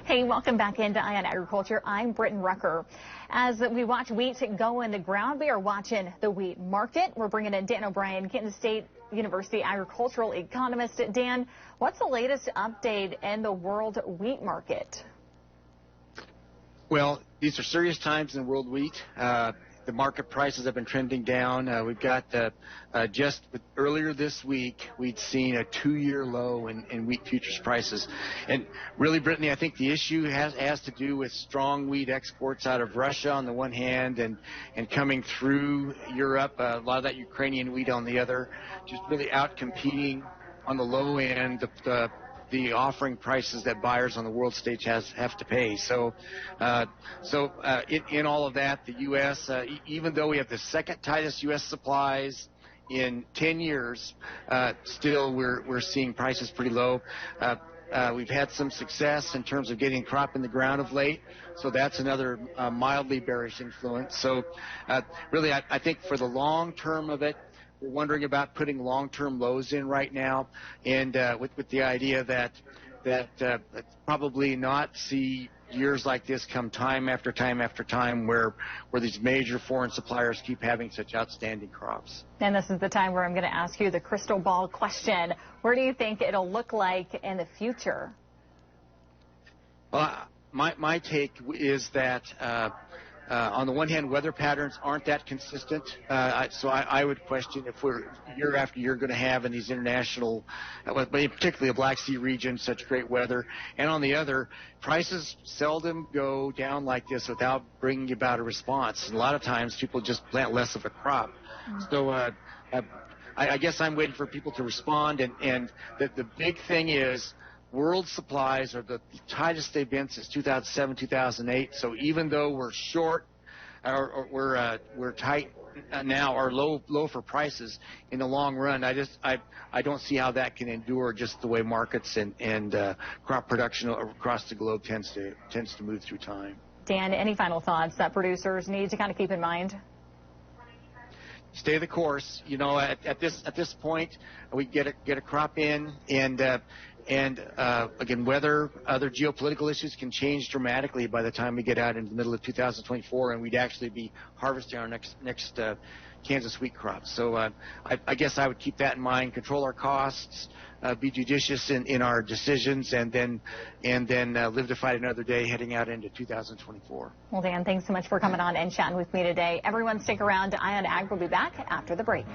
Hey, welcome back into Eye on Agriculture. I'm Britton Rucker. As we watch wheat go in the ground, we are watching the wheat market. We're bringing in Dan O'Brien, Kansas State University agricultural economist. Dan, what's the latest update in the world wheat market? Well, these are serious times in world wheat. The market prices have been trending down. We've got just earlier this week, we'd seen a 2-year low in wheat futures prices. And really, Brittany, I think the issue has to do with strong wheat exports out of Russia on the one hand and coming through Europe, a lot of that Ukrainian wheat on the other, just really out-competing on the low end the offering prices that buyers on the world stage have to pay. So in all of that, the U.S., even though we have the second tightest U.S. supplies in 10 years, still we're seeing prices pretty low. We've had some success in terms of getting crop in the ground of late, so that's another mildly bearish influence. So really, I think for the long term of it, we're wondering about putting long-term lows in right now, and with the idea that probably not see years like this come time after time after time where these major foreign suppliers keep having such outstanding crops. And this is the time where I'm going to ask you the crystal ball question. Where do you think it'll look like in the future? Well, my take is that on the one hand, weather patterns aren't that consistent, so I would question if we're year after year going to have in these international, particularly the Black Sea region, such great weather. And on the other, prices seldom go down like this without bringing about a response. And a lot of times people just plant less of a crop. So I guess I'm waiting for people to respond. And the big thing is, world supplies are the tightest they've been since 2007, 2008. So even though we're short, or we're tight now, or low for prices in the long run, I don't see how that can endure just the way markets and crop production across the globe tends to move through time. Dan, any final thoughts that producers need to kind of keep in mind? Stay the course. You know, at this point, we get a crop in, and again, weather, other geopolitical issues can change dramatically by the time we get out into the middle of 2024, and we'd actually be harvesting our next Kansas wheat crop. So I guess I would keep that in mind. Control our costs, be judicious in our decisions, and then live to fight another day heading out into 2024. Well, Dan, thanks so much for coming on and chatting with me today. Everyone, stick around. Eye on Ag will be back after the break.